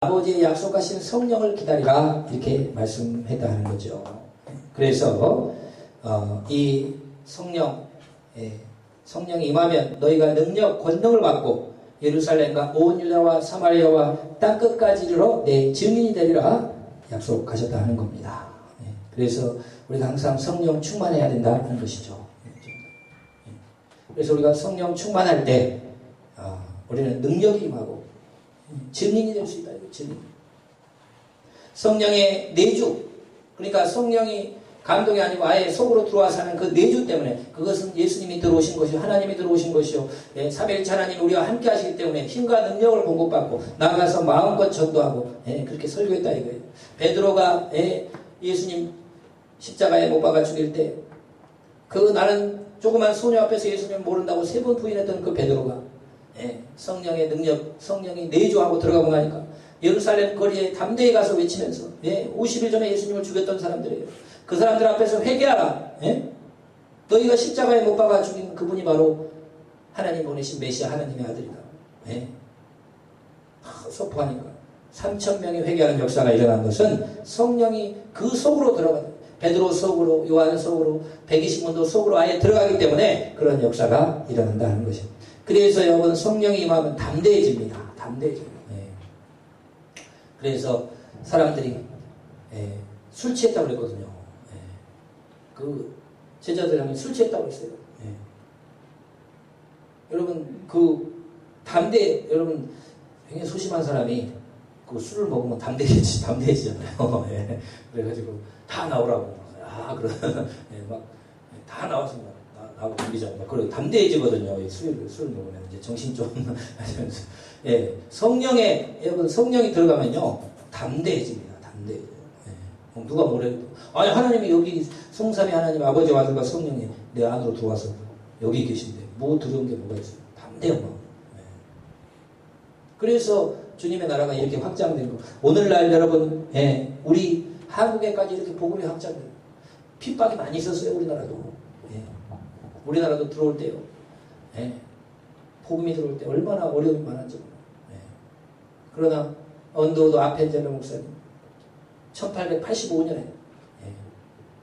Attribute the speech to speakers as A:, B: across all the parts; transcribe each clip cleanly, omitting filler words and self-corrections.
A: 아버지의 약속하신 성령을 기다리라 이렇게 말씀했다는 거죠. 그래서 이 성령이 임하면 너희가 능력, 권능을 받고 예루살렘과 온 유다와 사마리아와 땅끝까지 이르러 내 증인이 되리라 약속하셨다 하는 겁니다. 그래서 우리가 항상 성령 충만해야 된다는 것이죠. 그래서 우리가 성령 충만할 때 우리는 능력이 임하고 증인이 될 수 있다. 증인. 성령의 내주, 그러니까 성령이 감동이 아니고 아예 속으로 들어와 사는 그 내주 때문에, 그것은 예수님이 들어오신 것이요 하나님이 들어오신 것이요 삼위일체 하나님이 우리와 함께 하시기 때문에 힘과 능력을 공급받고 나가서 마음껏 전도하고 그렇게 설교했다 이거예요. 베드로가 예수님 십자가에 못 박아 죽일 때 나는 조그만 소녀 앞에서 예수님을 모른다고 3번 부인했던 그 베드로가 성령의 능력, 성령이 내주하고 들어가고 나니까 예루살렘 거리에 담대히 가서 외치면서 50일 전에 예수님을 죽였던 사람들이에요. 그 사람들 앞에서 회개하라. 너희가 십자가에 못 박아 죽인 그분이 바로 하나님 보내신 메시아 하나님의 아들이다. 선포하니까 3,000명이 회개하는 역사가 일어난 것은 성령이 그 속으로 들어가는, 베드로 속으로, 요한 속으로, 120문도 속으로 아예 들어가기 때문에 그런 역사가 일어난다는 것입니다. 그래서 여러분 성령이 임하면 담대해집니다. 담대해집니다. 그래서 사람들이 술 취했다고 그랬거든요. 그 제자들 하면 술 취했다고 했어요. 여러분 여러분 굉장히 소심한 사람이 그 술을 먹으면 담대해지잖아요. 그래가지고 다 나오라고 막 다 나왔습니다. 나하고 공기장 막 그리고 담대해지거든요. 술 먹으면 이제 정신 좀 하면서 여러분 성령이 들어가면요 담대해집니다. 담대해져요. 누가 뭐래도 아니 하나님이 여기 성삼위 하나님 아버지와 아들과 성령이 내 안으로 들어와서 여기 계신데 뭐 두려운 게 뭐가 있어요? 담대한 마음. 그래서 주님의 나라가 이렇게 확장된 거. 오늘날 여러분 우리 한국에까지 이렇게 복음이 확장돼요. 핍박이 많이 있었어요. 우리나라도 들어올 때요. 복음이 들어올 때 얼마나 어려움이 많았죠. 그러나 언더우드 아펜젤러 목사님 1885년에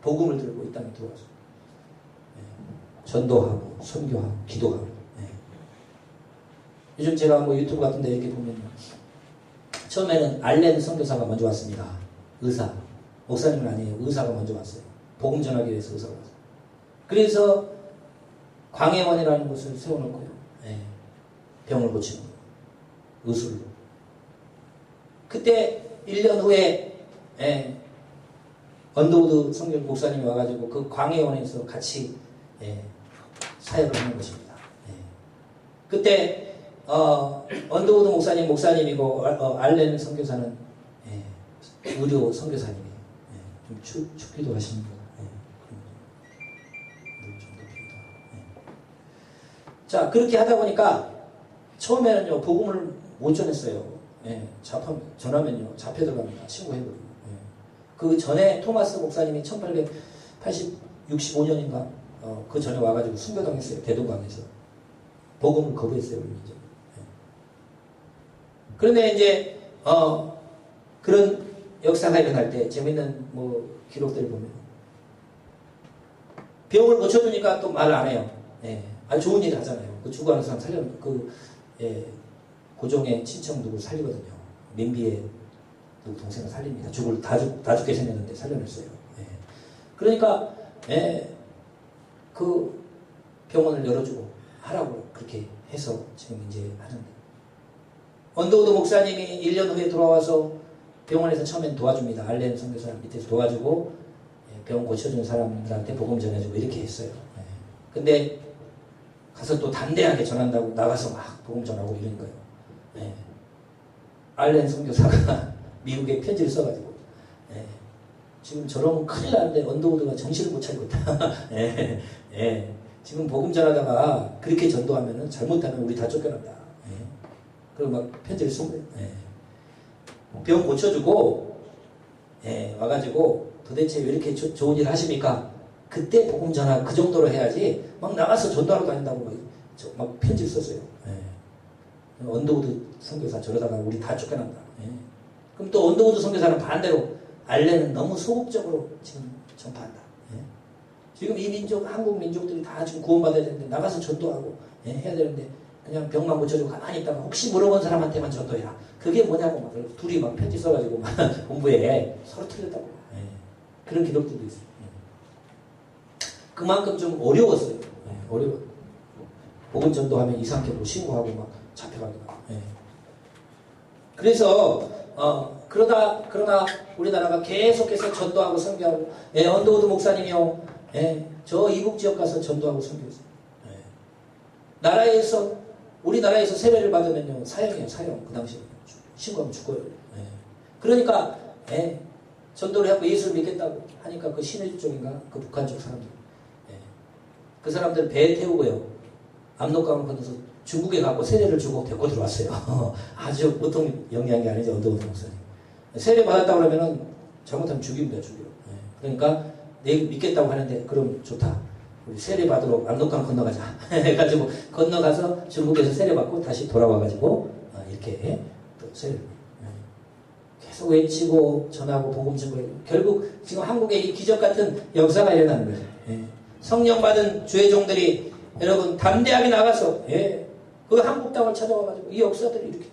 A: 복음을 들고 이 땅에 들어와서 전도하고 선교하고 기도하고 요즘 제가 뭐 유튜브 같은 데 이렇게 보면요. 처음에는 알렌 선교사가 먼저 왔습니다. 의사. 목사님은 아니에요. 의사가 먼저 왔어요. 복음 전하기 위해서 의사가 왔어요. 그래서 광해원이라는 곳을 세워놓고요. 병을 고치는 거예요. 의술로. 그때 1년 후에 언더우드 성경 목사님이 와가지고 그 광해원에서 같이 사역을 하는 것입니다. 그때 언더우드 목사님이고 알렌 선교사는 의료 선교사님이에요. 좀 춥기도 하시는 거. 자, 그렇게 하다 보니까 처음에는요 복음을 못 전했어요. 전하면요 잡혀 들어갑니다. 신고해버리고. 그 전에 토마스 목사님이 1865년인가 그 전에 와가지고 순교당했어요. 대동강에서 복음을 거부했어요. 그런데 이제 그런 역사가 일어날 때 재밌는 뭐 기록들을 보면 병을 고쳐주니까 또 말을 안 해요. 아주 좋은 일 하잖아요. 그 죽어가는 사람 고종의 친척 누구 살리거든요. 민비의 누구 동생을 살립니다. 다 죽게 생겼는데 살려냈어요. 그러니까 그 병원을 열어주고 하라고 그렇게 해서 지금 이제 하는데 언더우드 목사님이 1년 후에 돌아와서 병원에서 처음엔 도와줍니다. 알렌 선교사 밑에서 도와주고 병 고쳐준 사람들한테 복음 전해주고 이렇게 했어요. 근데 가서 또 담대하게 전한다고 나가서 막 복음 전하고 이런 거예요. 알렌 선교사가 미국에 편지를 써가지고 지금 저러면 큰일 나는데 언더우드가 정신을 못 차리고 있다. 지금 복음 전하다가 그렇게 전도하면은 잘못하면 우리 다 쫓겨난다. 그리고 막 편지를 쓴 거예요. 병 고쳐주고 와가지고 도대체 왜 이렇게 좋은 일 하십니까? 그때 복음 전화 그 정도로 해야지 막 나가서 전도하러 다닌다고 막 편지를 썼어요. 언더우드 선교사 저러다가 우리 다 쫓겨난다. 그럼 또 언더우드 선교사는 반대로 알레는 너무 소극적으로 지금 전파한다. 예. 지금 이 민족, 한국 민족들이 다 지금 구원받아야 되는데 나가서 전도하고 예, 해야 되는데 그냥 병만 고쳐주고 가만히 있다가 혹시 물어본 사람한테만 전도해라. 그게 뭐냐고 막 둘이 막 편지 써가지고 막 본부에 서로 틀렸다고. 예. 그런 기록들도 있어요. 예. 그만큼 좀 어려웠어요. 예. 어려워. 복음 전도하면 이상하게 뭐 신고하고 막 잡혀가기도 하고. 예. 그래서 그러나 우리나라가 계속해서 전도하고 선교하고 예, 언더우드 목사님이요. 예, 저 이북 지역 가서 전도하고 선교했어요. 예. 우리나라에서 세례를 받으면요 사형이에요. 사형. 그 당시에 신고하면 죽어요. 예. 그러니까 예, 전도를 하고 예수를 믿겠다고 하니까 그 신의 쪽인가 그 북한 쪽 사람들 예. 그 사람들 배에 태우고요 압록강을 건너서 중국에 가고 세례를 주고 데리고 들어왔어요. 아주 보통 영리한 게 아니죠. 언더우드 목사님. 세례 받았다 그러면은 잘못하면 죽입니다. 죽여. 예. 그러니까 내가 믿겠다고 하는데 그럼 좋다. 우리 세례 받으러 압록강 건너가자. 해가지고 건너가서 중국에서 세례 받고 다시 돌아와가지고 이렇게 또 세례 계속 외치고 전하고 복음 증거하고 결국 지금 한국에 이 기적 같은 역사가 일어나는 거죠. 예. 성령 받은 주의 종들이 여러분 담대하게 나가서 예. 그 한국 땅을 찾아와가지고 이 역사들이 이렇게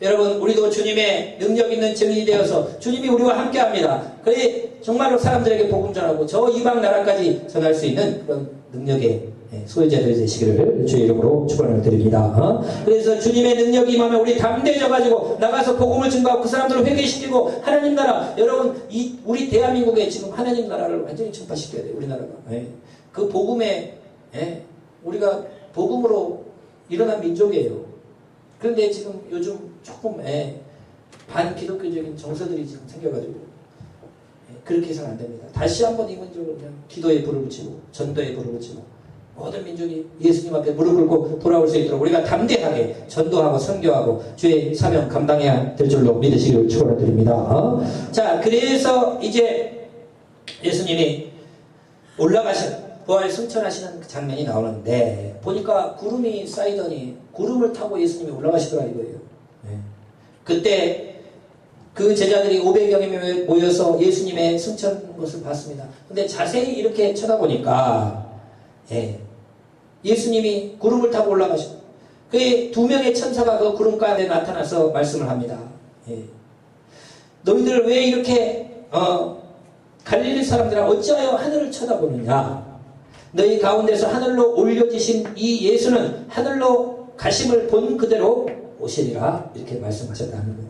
A: 여러분 우리도 주님의 능력 있는 증인이 되어서 주님이 우리와 함께합니다. 그래 정말로 사람들에게 복음 전하고 저 이방 나라까지 전할 수 있는 그런 능력의 소유자들이 되시기를 주의 이름으로 축원을 드립니다. 그래서 주님의 능력이 임하면 우리 담대해져가지고 나가서 복음을 증거하고 그 사람들을 회개시키고 하나님 나라 여러분 우리 대한민국에 지금 하나님 나라를 완전히 전파시켜야 돼요. 우리나라가 그 복음에 우리가 복음으로 일어난 민족이에요. 그런데 지금 요즘 조금 반기독교적인 정서들이 지금 생겨가지고 그렇게 해서는 안 됩니다. 다시 한번 이 민족을 그냥 기도에 불을 붙이고 전도에 불을 붙이고 모든 민족이 예수님 앞에 무릎 꿇고 돌아올 수 있도록 우리가 담대하게 전도하고 선교하고 주의 사명 감당해야 될 줄로 믿으시기를 축원드립니다. 자, 그래서 이제 예수님이 올라가신 부활 승천하시는 장면이 나오는데 보니까 구름이 쌓이더니 구름을 타고 예수님이 올라가시더라 이거예요. 그때 그 제자들이 500여 명이 모여서 예수님의 승천 것을 봤습니다. 근데 자세히 이렇게 쳐다보니까 예수님이 구름을 타고 올라가시고 그 두 명의 천사가 그 구름 가운데 나타나서 말씀을 합니다. 너희들 왜 이렇게 갈릴리 사람들아 어찌하여 하늘을 쳐다보느냐? 너희 가운데서 하늘로 올려지신 이 예수는 하늘로 가심을 본 그대로 오시리라 이렇게 말씀하셨다는 거예요.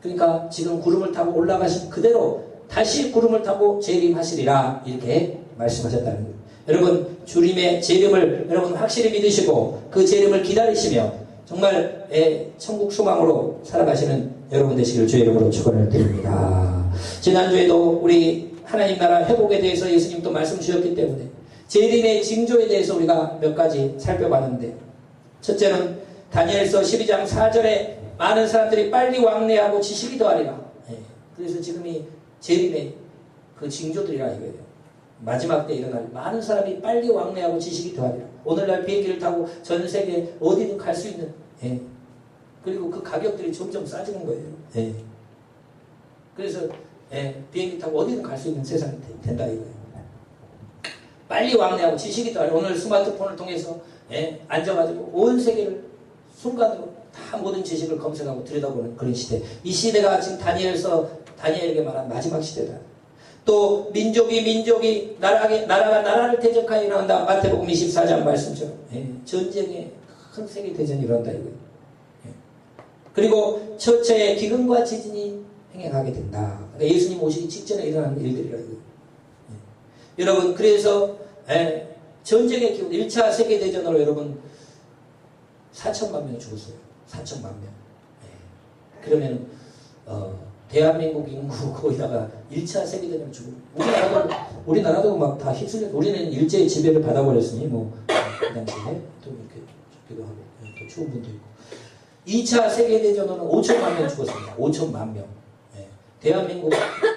A: 그러니까 지금 구름을 타고 올라가신 그대로 다시 구름을 타고 재림하시리라 이렇게 말씀하셨다는 거예요. 여러분 주님의 재림을 여러분 확실히 믿으시고 그 재림을 기다리시며 정말 천국 소망으로 살아가시는 여러분 되시기를 주의 이름으로 축원을 드립니다. 지난주에도 우리 하나님 나라 회복에 대해서 예수님 또 말씀 주셨기 때문에 재림의 징조에 대해서 우리가 몇 가지 살펴봤는데 첫째는 다니엘서 12장 4절에 많은 사람들이 빨리 왕래하고 지식이 더하리라. 그래서 지금이 재림의 그 징조들이라 이거예요. 마지막 때 일어날 많은 사람이 빨리 왕래하고 지식이 더하리라. 오늘날 비행기를 타고 전 세계 어디든 갈 수 있는 그리고 그 가격들이 점점 싸지는 거예요. 그래서 비행기 타고 어디든 갈 수 있는 세상이 된다 이거예요. 빨리 왕래하고 지식이 더하리라. 오늘 스마트폰을 통해서 앉아가지고 온 세계를 순간으로 다 모든 지식을 검색하고 들여다보는 그런 시대. 이 시대가 지금 다니엘에게 말한 마지막 시대다. 또 민족이 나라가 나라를 대적하여 일어난다. 마태복음 24장 말씀처럼 전쟁의 큰 세계 대전이 일어난다 이거예요. 그리고 처처에 기근과 지진이 행행하게 된다. 그러니까 예수님 오시기 직전에 일어나는 일들이라 이거예요. 여러분 그래서 전쟁의 기운 1차 세계대전으로 여러분 4천만 명이 죽었어요. 4천만 명. 그러면 대한민국 인구 거기다가 1차 세계대전 죽고 우리나라도 막 다 휩쓸려. 우리는 일제의 지배를 받아버렸으니 그 당시에 또 이렇게 죽기도 하고 또 추운 분도 있고 2차 세계대전으로는 5천만 명 죽었습니다. 5천만 명. 대한민국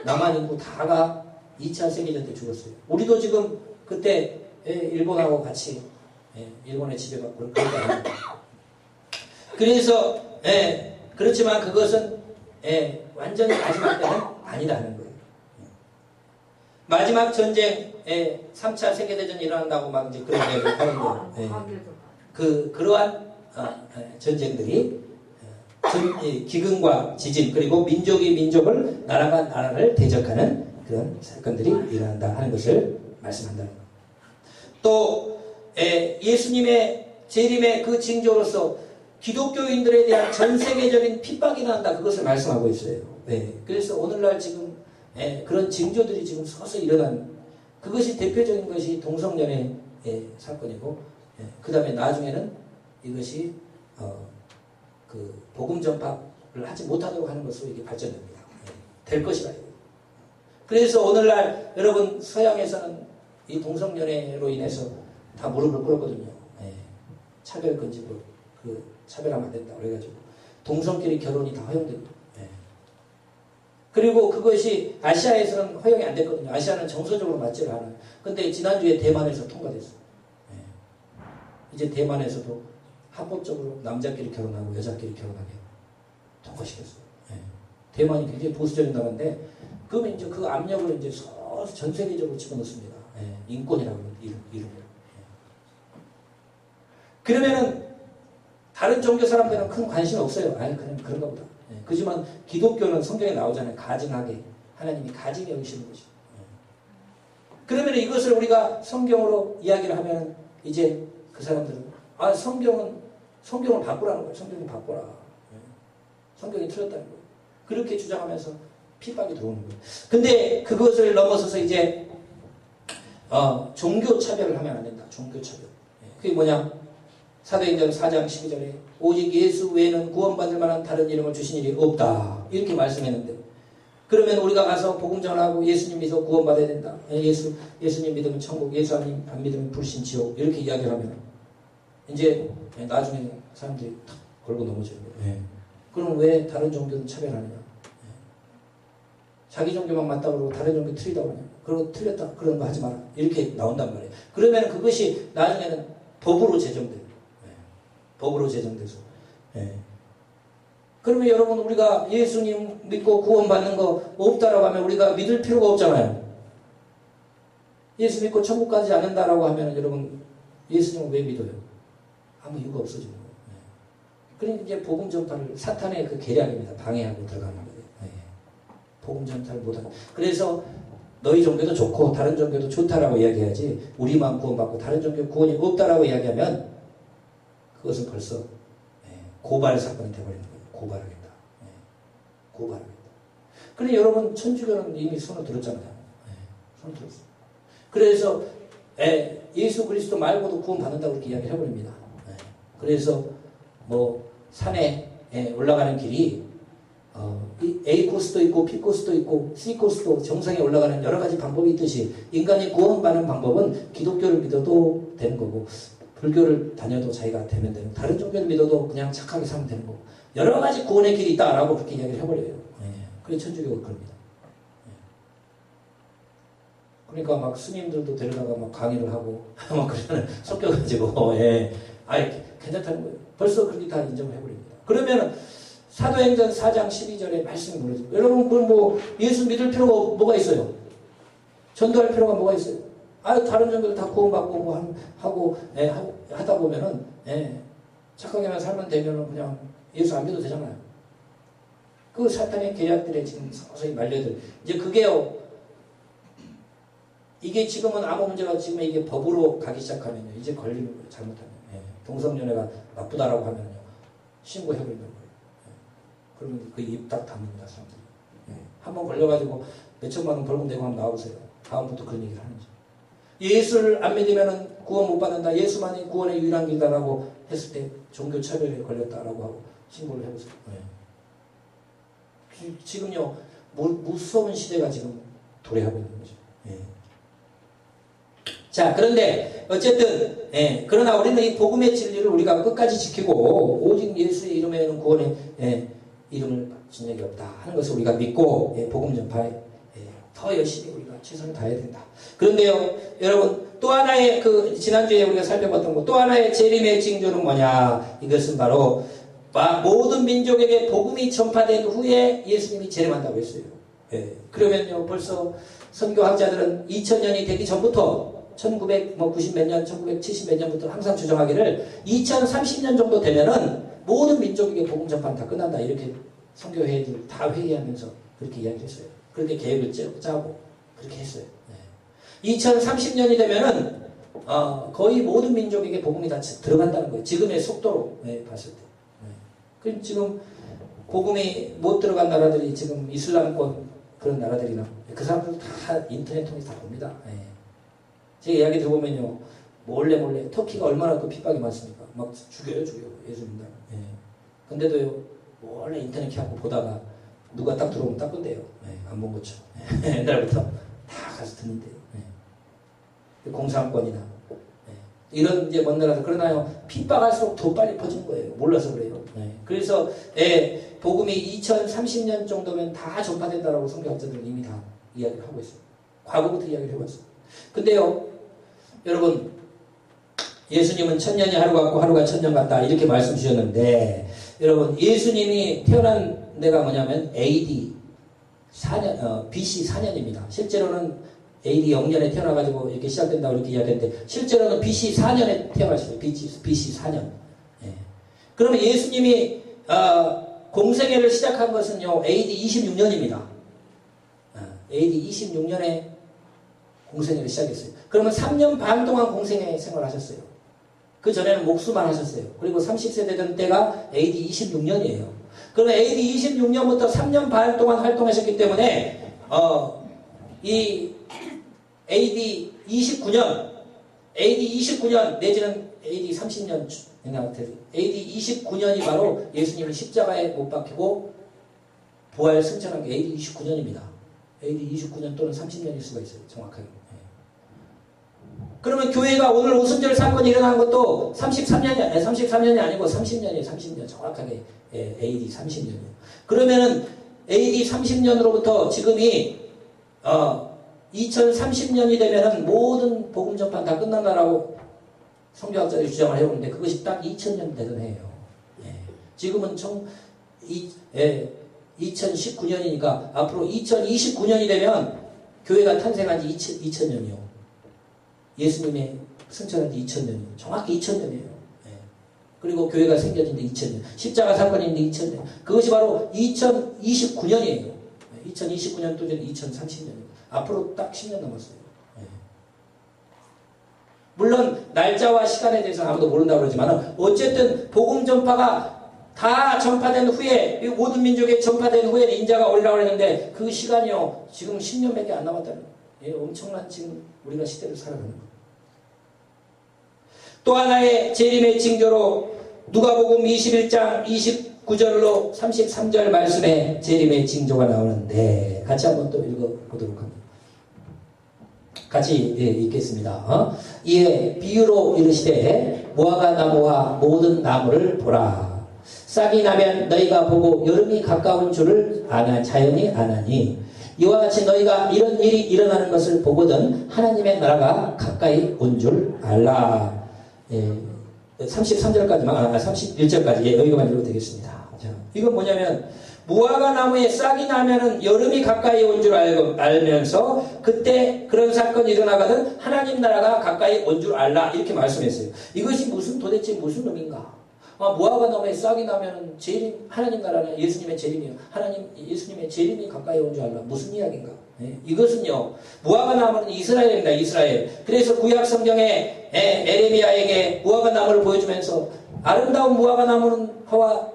A: 남한 인구 다가 2차 세계대전 때 죽었어요. 우리도 지금 그때 일본하고 같이 일본의 지배받고 그러니까 그래서 그렇지만 그것은 완전히 마지막 때는 아니다 하는 거예요. 마지막 전쟁, 3차 세계대전이 일어난다고 막 이제 그런 얘기를 하는데, 그러한 전쟁들이 기근과 지진, 그리고 민족이 민족을, 나라가 나라를 대적하는 그런 사건들이 일어난다 하는 것을 말씀한다는 겁니다. 또 예수님의 재림의 그 징조로서 기독교인들에 대한 전 세계적인 핍박이 난다, 그것을 말씀하고 있어요. 그래서 오늘날 지금 그런 징조들이 지금 서서히 일어난, 그것이 대표적인 것이 동성연애 사건이고, 그 다음에 나중에는 이것이 그 복음 전파를 하지 못하도록 하는 것으로 이게 발전됩니다. 될 것이라. 그래서 오늘날 여러분 서양에서는 이 동성연애로 인해서 다 무릎을 꿇었거든요. 차별금지로 그 차별하면 안 된다 그래가지고 동성끼리 결혼이 다 허용됩니다. 그리고 그것이 아시아에서는 허용이 안 됐거든요. 아시아는 정서적으로 맞지를 않아요. 근데 지난주에 대만에서 통과됐어요. 이제 대만에서도 합법적으로 남자끼리 결혼하고 여자끼리 결혼하게 통과시켰어요. 대만이 굉장히 보수적인 나라인데, 그러면 이제 그 압력을 이제 전 세계적으로 집어넣습니다. 인권이라고 이름으로. 그러면은 다른 종교 사람들은 큰 관심 없어요. 아니 그냥 그런가 보다. 그지만 기독교는 성경에 나오잖아요. 가증하게 하나님이 가증히 여기시는 거죠. 그러면 이것을 우리가 성경으로 이야기를 하면 이제 그 사람들은 성경을 바꾸라는 거예요. 성경을 바꿔라. 성경이 틀렸다는 거예요. 그렇게 주장하면서 핍박이 들어오는 거예요. 근데 그것을 넘어서서 이제 종교 차별을 하면 안 된다. 종교 차별. 그게 뭐냐? 사도행전 4장 12절에 오직 예수 외에는 구원받을 만한 다른 이름을 주신 일이 없다. 이렇게 말씀했는데, 그러면 우리가 가서 복음 전하고 예수님 믿어 구원받아야 된다. 예수님 믿으면 천국, 예수 안 믿으면 불신 지옥. 이렇게 이야기를 하면 이제 나중에 사람들이 탁 걸고 넘어져요. 그럼 왜 다른 종교는 차별하느냐? 자기 종교만 맞다고 그러고 다른 종교 틀리다고 하냐? 그러고 틀렸다. 그런 거 하지 마라. 이렇게 나온단 말이에요. 그러면 그것이 나중에는 법으로 제정돼요. 법으로 제정돼서. 그러면 여러분, 우리가 예수님 믿고 구원받는 거 없다라고 하면 우리가 믿을 필요가 없잖아요. 예수 믿고 천국 가지 않는다라고 하면 여러분, 예수님을 왜 믿어요? 아무 이유가 없어지는 거예요. 그러니까 이제 복음 전파를, 사탄의 그 계략입니다. 방해하고 들어가는 거예요. 복음 전파를 못하는. 그래서 너희 종교도 좋고 다른 종교도 좋다라고 이야기해야지, 우리만 구원받고 다른 종교 구원이 없다라고 이야기하면 그것은 벌써 고발 사건이 되어버리는 거예요. 고발하겠다. 고발하겠다. 그런데 여러분, 천주교는 이미 손을 들었잖아요. 손을 들었어요. 그래서 예수 그리스도 말고도 구원받는다고 이렇게 이야기를 해버립니다. 그래서 뭐 산에 올라가는 길이 A 코스도 있고 B 코스도 있고 C 코스도, 정상에 올라가는 여러 가지 방법이 있듯이 인간이 구원받는 방법은 기독교를 믿어도 되는 거고, 불교를 다녀도 자기가 되면 되는, 다른 종교를 믿어도 그냥 착하게 살면 되는 거고, 여러 가지 구원의 길이 있다라고 그렇게 이야기를 해버려요. 그래서 천주교가 그럽니다. 그러니까 막 스님들도 데려다가 막 강의를 하고 막 그러면 섞여가지고 괜찮다는 거예요. 벌써 그렇게 다 인정을 해버립니다. 그러면 사도행전 4장 12절에 말씀이 뭐죠? 여러분, 그건 뭐 예수 믿을 필요가 뭐가 있어요? 전도할 필요가 뭐가 있어요? 다른 종교들 다 구원받고 뭐 하고 하다 보면은 착하게만 살면 되면은 그냥 예수 안 믿어도 되잖아요. 그 사탄의 계략들에 지금 서서히 말려들. 이제 그게요. 이게 지금은 아무 문제가, 지금 이게 법으로 가기 시작하면요, 이제 걸리는 거예요. 잘못하면. 동성연애가 나쁘다라고 하면요, 신고해버리는 거예요. 그러면 그 입 딱 다뭅니다, 사람들이. 한번 걸려가지고 몇천만 원 벌금 내고 한번 나와보세요. 다음부터 그런 얘기를 하는지. 예수를 안 믿으면 구원 못 받는다. 예수만이 구원의 유일한 길다라고 했을 때 종교 차별에 걸렸다라고 하고 신고를 해보세요. 지금요, 무서운 시대가 지금 도래하고 있는 거죠. 자, 그런데 어쨌든 그러나 우리는 이 복음의 진리를 우리가 끝까지 지키고 오직 예수의 이름에는 구원의 이름을 바친 적이 없다 하는 것을 우리가 믿고 복음 전파에 더 열심히 우리가 최선을 다해야 된다. 그런데요, 여러분, 또 하나의 지난주에 우리가 살펴봤던 것, 또 하나의 재림의 징조는 뭐냐? 이것은 바로 모든 민족에게 복음이 전파된 후에 예수님이 재림한다고 했어요. 예. 그러면요, 벌써 선교학자들은 2000년이 되기 전부터 1990 몇 년, 1970 몇 년부터 항상 주장하기를 2030년 정도 되면은 모든 민족에게 복음 전파는 다 끝난다. 이렇게 선교회의들 다 회의하면서 그렇게 이야기했어요. 그렇게 계획을 짜고 그렇게 했어요. 네. 2030년이 되면은 거의 모든 민족에게 복음이 다 들어간다는 거예요. 지금의 속도로 봤을 때. 그럼 지금 복음이 못 들어간 나라들이 지금 이슬람권 그런 나라들이나 그 사람들 다 인터넷 통해서 다 봅니다. 제가 이야기 들어보면요, 몰래 터키가 얼마나 그 핍박이 많습니까? 막 죽여요 예수님들. 근데도요, 몰래 인터넷 켜고 보다가 누가 딱 들어오면 딱 건대요. 안 본 거죠. 옛날부터 다 가서 듣는데요. 공산권이나 이런 이제 먼 나라들 그러나요, 핍박할수록 더 빨리 퍼지는 거예요. 몰라서 그래요. 그래서 복음이 2030년 정도면 다 전파된다라고 성경학자들은 이미 다 이야기를 하고 있어요. 과거부터 이야기를 해왔어요. 근데요, 여러분, 예수님은 1000년이 하루 같고 하루가 1000년 같다 이렇게 말씀 주셨는데, 여러분, 예수님이 태어난 데가 뭐냐면 AD 4년, BC 4년입니다. 실제로는 AD 0년에 태어나가지고 이렇게 시작된다고 이렇게 이야기했는데, 실제로는 BC 4년에 태어나셨어요. BC 4년. 그러면 예수님이 공생애를 시작한 것은요, AD 26년입니다. AD 26년에 공생애를 시작했어요. 그러면 3년 반 동안 공생애 생활하셨어요. 그 전에는 목수만 하셨어요. 그리고 30세 되던 때가 AD 26년이에요. 그러면 AD 26년부터 3년 반 동안 활동하셨기 때문에 이 AD 29년 내지는 AD 30년 AD 29년이 바로 예수님이 십자가에 못 박히고 부활 승천한 게 AD 29년입니다. AD 29년 또는 30년일 수가 있어요. 정확하게. 그러면 교회가 오늘 오순절 사건이 일어난 것도 33년이 아니고 30년이에요. 30년. 정확하게 AD 30년이에요. 그러면은 AD 30년으로부터 지금이 2030년이 되면은 모든 복음 전파 다 끝난다라고 성경학자들이 주장을 해오는데 그것이 딱 2000년 되던 해예요. 지금은 2019년이니까 앞으로 2029년이 되면 교회가 탄생한 지 2000년이요. 예수님의 승천한 지 2000년이에요. 정확히 2000년이에요. 그리고 교회가 생겨진 지 2000년. 십자가 사건인데 2000년. 그것이 바로 2029년이에요. 2029년 또 2030년이에요. 앞으로 딱 10년 남았어요. 물론 날짜와 시간에 대해서는 아무도 모른다고 그러지만 어쨌든 복음 전파가 다 전파된 후에 모든 민족에 전파된 후에 인자가 올라오려 했는데 그 시간이요. 지금 10년밖에 안 남았다는 거예요. 엄청난 지금 우리가 시대를 살아가는 거예요. 또 하나의 재림의 징조로 누가복음 21장 29절로 33절 말씀에 재림의 징조가 나오는데 같이 한번 또 읽어보도록 합니다. 같이 읽겠습니다. 이에 비유로 이르시되 무화과 나무와 모든 나무를 보라. 싹이 나면 너희가 보고 여름이 가까운 줄을 자연히 아나니 이와 같이 너희가 이런 일이 일어나는 것을 보거든 하나님의 나라가 가까이 온 줄 알라. 33절까지만 31절까지 여기만 읽어도 되겠습니다. 자, 이건 뭐냐면 무화과 나무에 싹이 나면은 여름이 가까이 온 줄 알면서 그때 그런 사건이 일어나거든 하나님 나라가 가까이 온 줄 알라 이렇게 말씀했어요. 이것이 도대체 무슨 의미인가? 무화과 나무에 싹이 나면은 하나님 나라는 예수님의 재림이요. 예수님의 재림이 가까이 온 줄 알라. 무슨 이야기인가? 이것은요, 무화과 나무는 이스라엘입니다. 이스라엘. 그래서 구약 성경에 에레미야에게 무화과 나무를 보여주면서 아름다운 무화과 나무는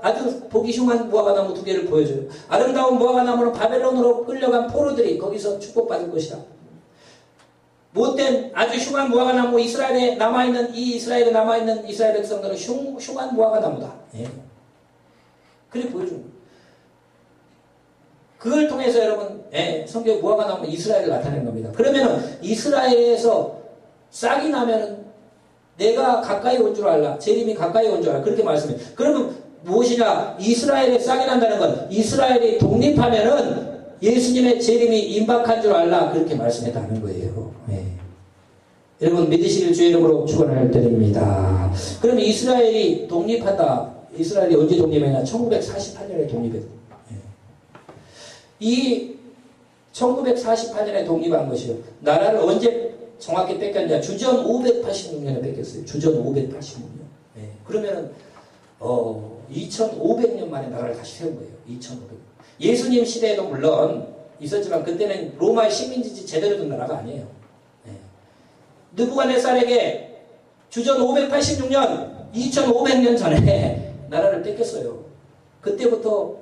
A: 아주 보기 흉한 무화과 나무 2개를 보여줘요. 아름다운 무화과 나무는 바벨론으로 끌려간 포로들이 거기서 축복받을 것이다. 못된 아주 흉한 무화과 나무 이스라엘에 남아있는 이스라엘 백성들은 흉한 무화과 나무다. 그렇게 보여줍니다. 그걸 통해서 여러분 성경의 무화과 나무는 이스라엘을 나타내는 겁니다. 그러면은 이스라엘에서 싹이 나면은 내가 가까이 온 줄 알라. 재림이 가까이 온 줄 알라. 그렇게 말씀해요. 그러면 무엇이냐? 이스라엘에 싹이 난다는 건 이스라엘이 독립하면은 예수님의 재림이 임박한 줄 알라. 그렇게 말씀했다는 거예요. 여러분 믿으시길 주의 이름으로 축원을 드립니다. 그럼 이스라엘이 독립한다. 이스라엘이 언제 독립했냐? 1948년에 독립했어요. 이 1948년에 독립한 것이요. 나라를 언제 정확히 뺏겼냐? 주전 586년에 뺏겼어요. 주전 586년. 그러면은 2500년 만에 나라를 다시 세운 거예요. 2500년. 예수님 시대에도 물론 있었지만 그때는 로마의 식민지지 제대로 된 나라가 아니에요. 느부갓네살에게 주전 586년 2500년 전에 나라를 뺏겼어요. 그때부터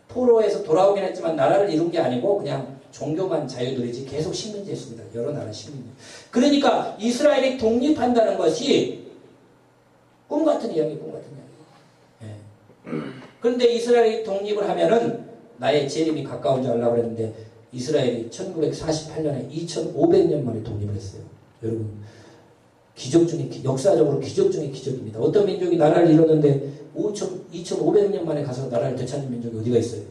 A: 포로에서 돌아오긴 했지만 나라를 이룬 게 아니고 그냥 종교만 자유들이지 계속 식민지였습니다. 여러 나라 식민지. 그러니까 이스라엘이 독립한다는 것이 꿈 같은 이야기, 꿈 같은 이야기. 그런데 이스라엘이 독립을 하면은 나의 재림이 가까운 줄 알라고 그랬는데 이스라엘이 1948년에 2500년 만에 독립을 했어요. 여러분, 기적 중에 역사적으로 기적 중에 기적입니다. 어떤 민족이 나라를 이뤘는데 2500년 만에 가서 나라를 되찾는 민족이 어디가 있어요?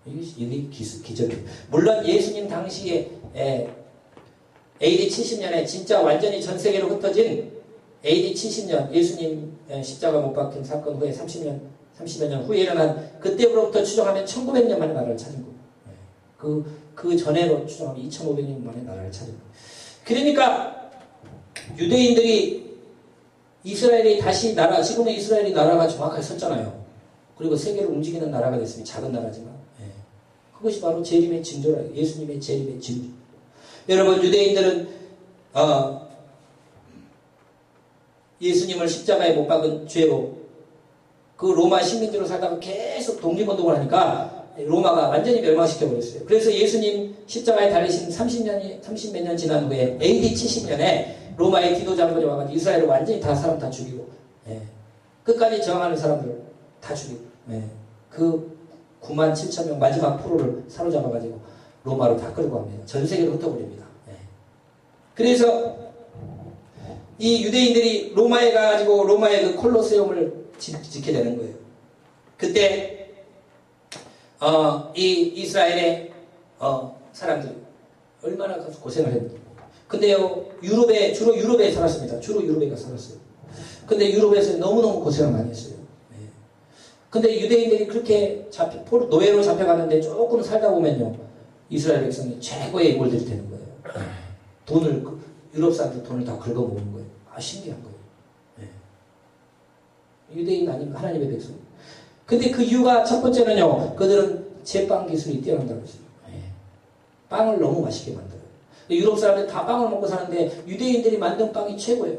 A: 이게 기적입니다. 물론 예수님 당시에 AD 70년에 진짜 완전히 전 세계로 흩어진 AD 70년 예수님 십자가 못 박힌 사건 후에 30여 년 후에 일어난 그때부터 추정하면 1900년 만에 나라를 찾은 거예요. 그 전에로 추정하면 2500년 만에 나라를 찾은 거예요. 그러니까 유대인들이 이스라엘이 다시 나라, 지금의 이스라엘이 나라가 정확하게 섰잖아요. 그리고 세계를 움직이는 나라가 됐습니다. 작은 나라지만. 그것이 바로 재림의 징조라. 예수님의 재림의 징조. 여러분, 유대인들은 예수님을 십자가에 못 박은 죄로 그 로마 식민지로 살다가 계속 독립운동을 하니까 로마가 완전히 멸망시켜버렸어요. 그래서 예수님 십자가에 달리신 30몇 년 지난 후에 AD 70년에 로마의 디도 장군이 와가지고 이스라엘을 완전히 사람 다 죽이고, 끝까지 저항하는 사람들 다 죽이고, 그 9만 7천 명 마지막 포로를 사로잡아가지고 로마로 다 끌고 갑니다. 전 세계로 흩어버립니다. 그래서 이 유대인들이 로마에 가가지고 로마의 그 콜로세움을 짓게 되는 거예요. 그때 이 이스라엘의 사람들이 얼마나 고생을 했는지. 근데요, 주로 유럽에 살았습니다. 주로 유럽에 살았어요. 근데 유럽에서 너무너무 고생을 많이 했어요. 근데 유대인들이 그렇게 노예로 잡혀갔는데 조금 살다 보면요, 이스라엘 백성이 최고의 인물들이 되는 거예요. 유럽 사람들 돈을 다 긁어모으는 거예요. 신기한 거예요. 유대인 아니면 하나님의 백성. 근데 그 이유가 첫 번째는요, 그들은 제빵 기술이 뛰어난다고 했어요. 빵을 너무 맛있게 만들어요. 유럽 사람들 다 빵을 먹고 사는데 유대인들이 만든 빵이 최고예요.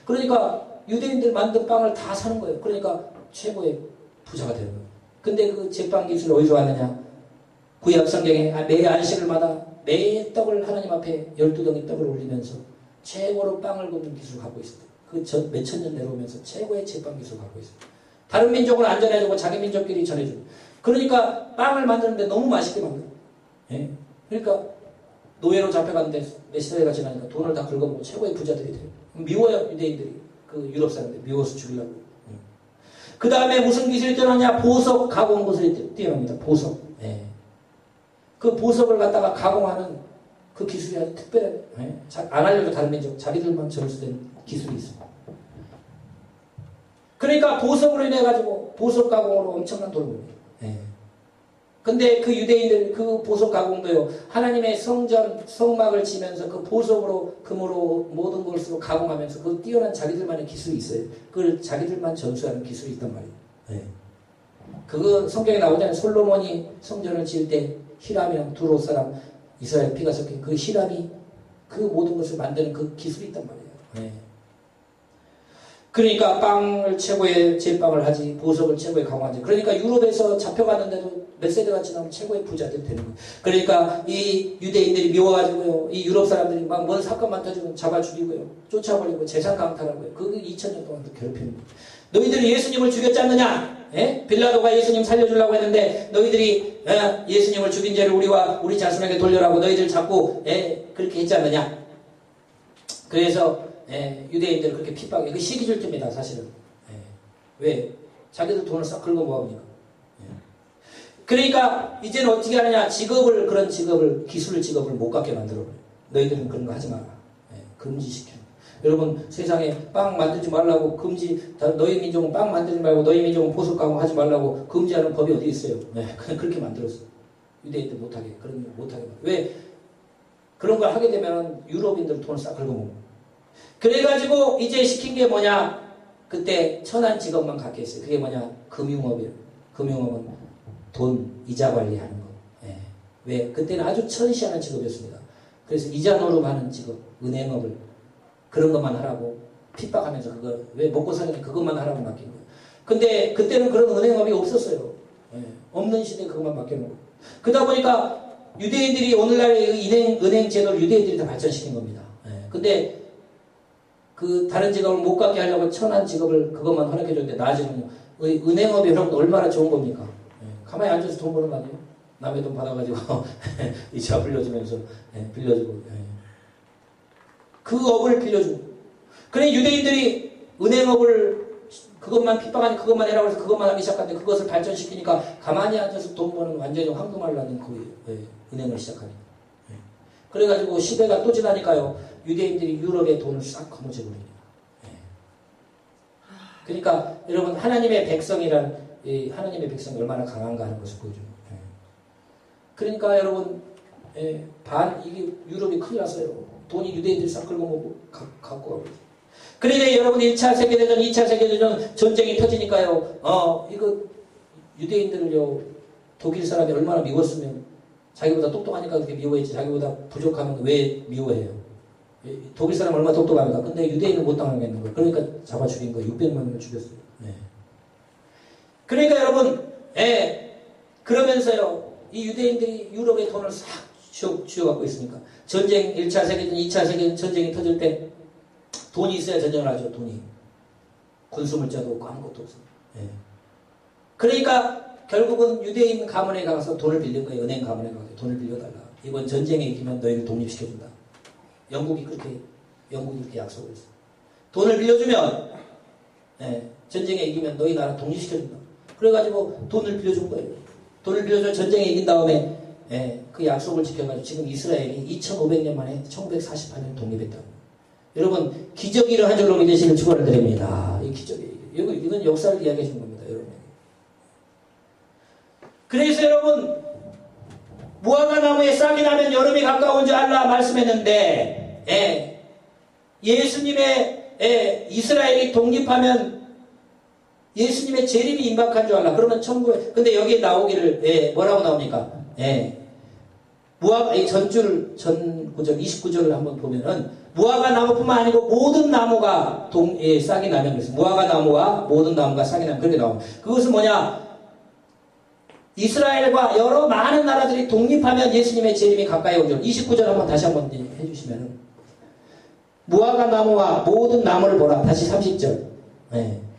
A: 그러니까 유대인들 만든 빵을 다 사는 거예요. 그러니까 최고의 부자가 되는 거예요. 근데 그 제빵 기술이 어디서 왔느냐? 구약 성경에 매 안식일마다 매 떡을 하나님 앞에 12덩이 떡을 올리면서 최고로 빵을 굽는 기술을 갖고 있어요. 그 몇천 년 내려오면서 최고의 제빵 기술을 갖고 있어요. 다른 민족은 안 전해주고 자기 민족끼리 전해주고. 그러니까 빵을 만드는데 너무 맛있게 만들어요. 그러니까 노예로 잡혀갔는데 몇 시대가 지나니까 돈을 다 긁어먹고 최고의 부자들이 돼요. 미워요, 유대인들이. 그 유럽 사람들 미워서 죽이려고. 그 다음에 무슨 기술이 뛰어나냐? 보석 가공 기술이 뛰어납니다. 보석. 그 보석을 갖다가 가공하는 그 기술이 아주 특별해요. 안 알려줘, 다른 민족. 자기들만 전수된 기술이 있어요. 그러니까 보석으로 인해가지고 보석 가공으로 엄청난 돈을 벌어요. 근데 그 유대인들 그 보석 가공도요, 하나님의 성전, 성막을 지면서 그 보석으로, 금으로 모든 것으로 가공하면서 그 뛰어난 자기들만의 기술이 있어요. 그걸 자기들만 전수하는 기술이 있단 말이에요. 그거 성경에 나오잖아요. 솔로몬이 성전을 지을 때 히람이랑 두로 사람 이스라엘 피가 섞인 그 히람이 그 모든 것을 만드는 그 기술이 있단 말이에요. 그러니까 빵을 최고의 제빵을 하지, 보석을 최고의 가공하지. 그러니까 유럽에서 잡혀갔는데도 몇 세대가 지나면 최고의 부자들이 되는 거예요. 그러니까 이 유대인들이 미워가지고요, 이 유럽 사람들이 막 뭔 사건만 터지면 잡아 죽이고요, 쫓아버리고 재산 강탈하고요. 그게 2000년 동안 괴롭히는 거예요. 너희들이 예수님을 죽였지 않느냐? 빌라도가 예수님 살려주려고 했는데 너희들이 예수님을 죽인 죄를 우리 자손에게 돌려라고 너희들 자꾸 그렇게 했지 않느냐? 그래서 유대인들을 그렇게 핍박해. 그 시기질투입니다, 사실은. 왜? 자기들 돈을 싹 긁어 모아보니까. 그러니까 이제는 어떻게 하느냐? 그런 직업을, 기술 직업을 못 갖게 만들어버려요. 너희들은 그런 거 하지 마라. 금지시켜요. 여러분 세상에 빵 만들지 말라고 금지, 너희 민족은 빵 만들지 말고 너희 민족은 보석 가공 하지 말라고 금지하는 법이 어디 있어요? 네, 그냥 그렇게 만들었어. 유대인들 못하게, 그런 거 못하게. 왜? 그런 걸 하게 되면 유럽인들 돈을 싹 긁어먹어. 그래가지고 이제 시킨 게 뭐냐? 그때 천한 직업만 갖게 했어요. 그게 뭐냐? 금융업이에요. 금융업은 돈, 이자 관리하는 거. 예. 왜? 그때는 아주 천시하는 직업이었습니다. 그래서 이자 노름하는 직업, 은행업을 그런 것만 하라고 핍박하면서 그거 왜 먹고 사는 그것만 하라고 맡긴 거예요. 근데 그때는 그런 은행업이 없었어요. 예. 없는 시대에 그것만 맡겨놓은 거예요. 그러다 보니까 유대인들이 오늘날의 은행 제도를 유대인들이 다 발전시킨 겁니다. 예. 근데 그 다른 직업을 못 갖게 하려고 천한 직업을 그것만 허락해 줬는데 나중에 은행업이 여러분 얼마나 좋은 겁니까? 예. 가만히 앉아서 돈 버는 거 아니에요? 남의 돈 받아가지고 이자 빌려주면서 빌려주고 그 업을 빌려주고. 그래 유대인들이 은행업을 그것만 핍박하니 그것만 해라고 해서 그것만 하기 시작하는데 그것을 발전시키니까 가만히 앉아서 돈 버는 완전히 황금알 나는 거예요. 은행을 시작하니까. 그래가지고 시대가 또 지나니까요. 유대인들이 유럽의 돈을 싹 거머쥐어 버립니다. 그러니까 여러분 하나님의 백성이란 하나님의 백성이 얼마나 강한가 하는 것을 보여줍니다. 그러니까 여러분 이게 유럽이 큰일 났어요. 돈이 유대인들이 싹 긁어먹고 갖고 가고. 그러니까 여러분 1차 세계대전, 2차 세계대전 전쟁이 터지니까요. 이거 유대인들을요 독일 사람이 얼마나 미웠으면 자기보다 똑똑하니까 그렇게 미워했지. 자기보다 부족하면 왜 미워해요? 독일 사람 얼마나 똑똑합니까? 근데 유대인은 못 당하겠는 거예요. 그러니까 잡아 죽인 거예요. 600만 명을 죽였어요. 그러니까 여러분, 그러면서요, 이 유대인들이 유럽의 돈을 싹 쥐어갖고 있으니까 전쟁 1차 세계대전, 2차 세계대전 전쟁이 터질 때 돈이 있어야 전쟁을 하죠. 돈이. 군수물자도 없고 아무것도 없어요. 그러니까 결국은 유대인 가문에 가서 돈을 빌린 거예요. 은행 가문에 가서 돈을 빌려달라. 이번 전쟁에 이기면 너희를 독립시켜준다. 영국이 그렇게 약속을 했어요. 돈을 빌려주면 전쟁에 이기면 너희 나라 독립시켜준다. 그래가지고 돈을 빌려준 거예요. 돈을 빌려줘 전쟁에 이긴 다음에 그 약속을 지켜가지고 지금 이스라엘이 2500년 만에 1948년 독립했다고. 여러분 기적이 일어난 줄로 믿으시길 축원을 드립니다. 이 기적이 이건 역사를 이야기해 준 겁니다. 여러분. 그래서 여러분 무화과 나무에 싹이 나면 여름이 가까운 줄 알라 말씀했는데 예수님의 이스라엘이 독립하면 예수님의 재림이 임박한 줄 알라. 그러면 근데 여기에 나오기를 뭐라고 나옵니까? 무화과 전 구절 29절을 한번 보면은 무화과 나무뿐만 아니고 모든 나무가 싹이 나면 그래서 무화과 나무와 모든 나무가 싹이 나면 그렇게 나옵니다. 그것은 뭐냐? 이스라엘과 여러 많은 나라들이 독립하면 예수님의 재림이 가까이 오죠. 29절 한번 다시 한번 해주시면은 무화과 나무와 모든 나무를 보라. 다시 30절.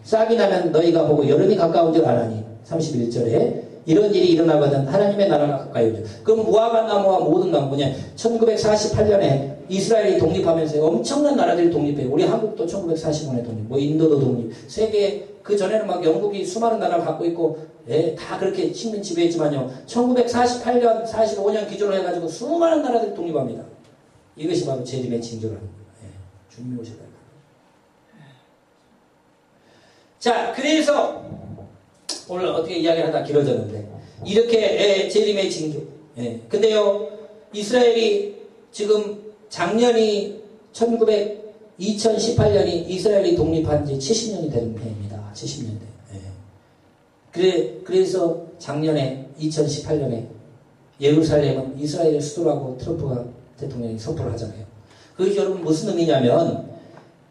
A: 싹이 나면 너희가 보고 여름이 가까운 줄 아나니. 31절에 이런 일이 일어나거든 하나님의 나라가 가까이 오죠. 그럼 무화과 나무와 모든 나무 뭐냐? 1948년에 이스라엘이 독립하면서 엄청난 나라들이 독립해요. 우리 한국도 1945년에 독립, 뭐 인도도 독립, 세계 그 전에는 막 영국이 수많은 나라를 갖고 있고 다 그렇게 식민 지배했지만요. 1948년, 45년 기준으로 해가지고 수많은 나라들이 독립합니다. 이것이 바로 재림의 징조라는 거예요. 주님이 오셔야 돼요. 자, 그래서 오늘 어떻게 이야기를 하다 길어졌는데 이렇게 재림의 징조. 근데요, 이스라엘이 지금 작년이 2018년이 이스라엘이 독립한 지 70년이 되는 해입니다. 70년대. 그래서 작년에 2018년에 예루살렘은 이스라엘의 수도라고 트럼프가 대통령이 선포를 하잖아요. 그것이 여러분 무슨 의미냐면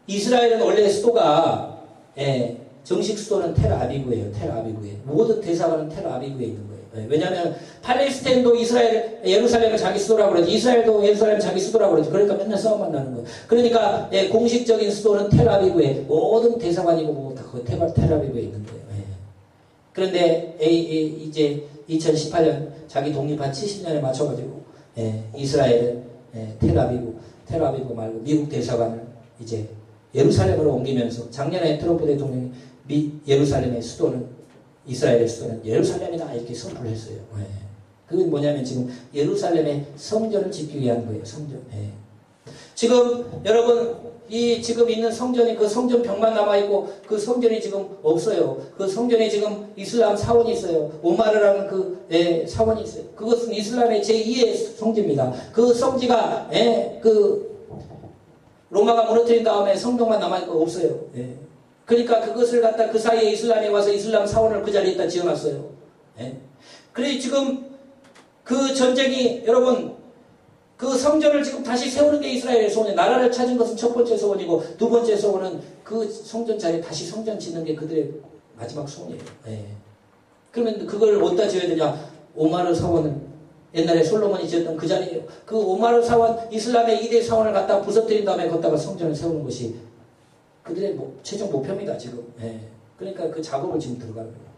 A: 이스라엘은 원래 수도가 정식 수도는 텔아비브예요. 텔아비브에 모든 대사관은 텔아비브에 있는 거예요. 왜냐하면 팔레스타인도 예루살렘을 자기 수도라고 그러지, 이스라엘도 예루살렘 자기 수도라고 그러지. 그러니까 맨날 싸움만 나는 거예요. 그러니까 공식적인 수도는 텔아비브에 모든 대사관이고 뭐 다 그 텔아비브에 있는 거예요. 그런데 이제 2018년 자기 독립한 70년에 맞춰가지고 이스라엘은 텔아비브 말고 미국 대사관을 이제 예루살렘으로 옮기면서 작년에 트럼프 대통령이 예루살렘의 수도는 이스라엘의 수도는 예루살렘이다 이렇게 선포를 했어요. 그건 뭐냐면 지금 예루살렘의 성전을 짓기 위한 거예요. 성전. 지금 여러분 이 지금 있는 성전이 그 성전 벽만 남아있고 그 성전이 지금 없어요. 그 성전에 지금 이슬람 사원이 있어요. 오마르라는 그 사원이 있어요. 그것은 이슬람의 제2의 성지입니다. 그 성지가 그 로마가 무너뜨린 다음에 성벽만 남아있고 없어요. 그러니까 그것을 갖다 그 사이에 이슬람이 와서 이슬람 사원을 그 자리에다 지어놨어요. 그래 지금 그 전쟁이 여러분 그 성전을 지금 다시 세우는 게 이스라엘의 소원이에요. 나라를 찾은 것은 첫 번째 소원이고 두 번째 소원은 그 성전 자리에 다시 성전 짓는 게 그들의 마지막 소원이에요. 그러면 그걸 어디다 지어야 되냐? 오마르 사원은 옛날에 솔로몬이 지었던 그 자리예요. 그 오마르 사원, 이슬람의 2대 사원을 갖다 부서뜨린 다음에 거기다가 성전을 세우는 것이 그들의 최종 목표입니다. 지금. 그러니까 그 작업을 지금 들어가는 거예요.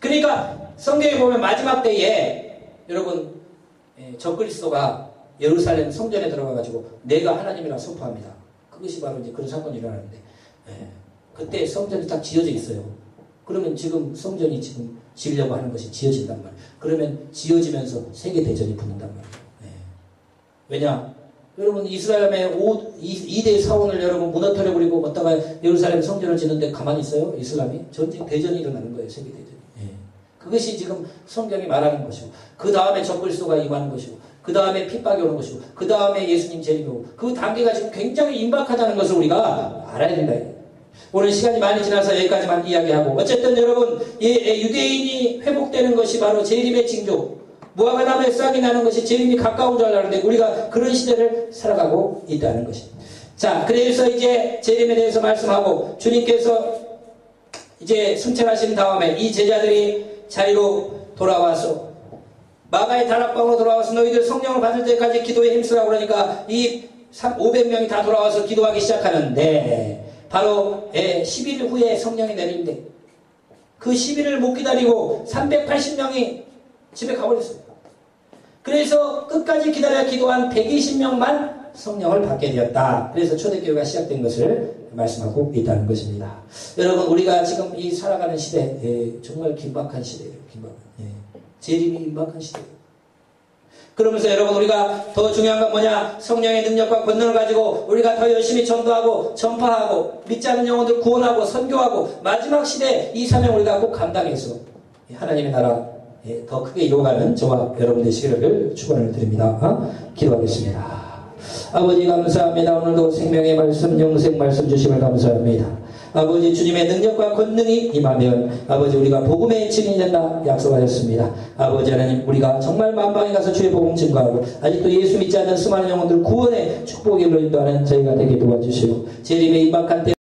A: 그러니까 성경에 보면 마지막 때에 여러분 적그리스도가 예루살렘 성전에 들어가가지고 내가 하나님이라 선포합니다. 그것이 바로 이제 그런 사건이 일어나는데 그때 성전이 딱 지어져 있어요. 그러면 지금 성전이 지금 지으려고 하는 것이 지어진단 말이에요. 그러면 지어지면서 세계대전이 붙는단 말이에요. 왜냐? 여러분 이스라엘의 2대 사원을 여러분 무너뜨려버리고 걷다가 예루살렘 성전을 짓는데 가만히 있어요? 이슬람이? 전쟁 대전이 일어나는 거예요. 세계대전이. 그것이 지금 성경이 말하는 것이고 그 다음에 적그리스도가 임하는 것이고 그 다음에 핍박이 오는 것이고 그 다음에 예수님 재림이 오고 그 단계가 지금 굉장히 임박하다는 것을 우리가 알아야 된다. 오늘 시간이 많이 지나서 여기까지만 이야기하고 어쨌든 여러분 유대인이 회복되는 것이 바로 재림의 징조 무화과 나무에 싹이 나는 것이 재림이 가까운 줄 알았는데 우리가 그런 시대를 살아가고 있다는 것입니다. 자 그래서 이제 재림에 대해서 말씀하고 주님께서 이제 승천하신 다음에 이 제자들이 자리로 돌아와서 마가의 다락방으로 돌아와서 너희들 성령을 받을 때까지 기도에 힘쓰라고 그러니까 이 500명이 다 돌아와서 기도하기 시작하는데 바로 10일 후에 성령이 내리는데 그 10일을 못 기다리고 380명이 집에 가버렸어요. 그래서 끝까지 기다려 기도한 120명만 성령을 받게 되었다. 그래서 초대교회가 시작된 것을 말씀하고 있다는 것입니다. 여러분 우리가 지금 이 살아가는 시대 정말 긴박한 시대예요. 재림이 임박한 시대예요. 그러면서 여러분 우리가 더 중요한 건 뭐냐? 성령의 능력과 권능을 가지고 우리가 더 열심히 전도하고 전파하고 믿지 않는 영혼들 구원하고 선교하고 마지막 시대 이 사명 우리가 꼭 감당해서 하나님의 나라 더 크게 이루어가는 저와 여러분 되시기를 축원을 드립니다. 기도하겠습니다. 아버지 감사합니다. 오늘도 생명의 말씀 영생 말씀 주심을 감사합니다. 아버지 주님의 능력과 권능이 임하면 아버지 우리가 복음의 증인이 된다 약속하셨습니다. 아버지 하나님 우리가 정말 만방에 가서 주의 복음 증거하고 아직도 예수 믿지 않는 수많은 영혼들 구원의 축복의 인도하는 저희가 되게 도와주시오. 재림의 임박한 때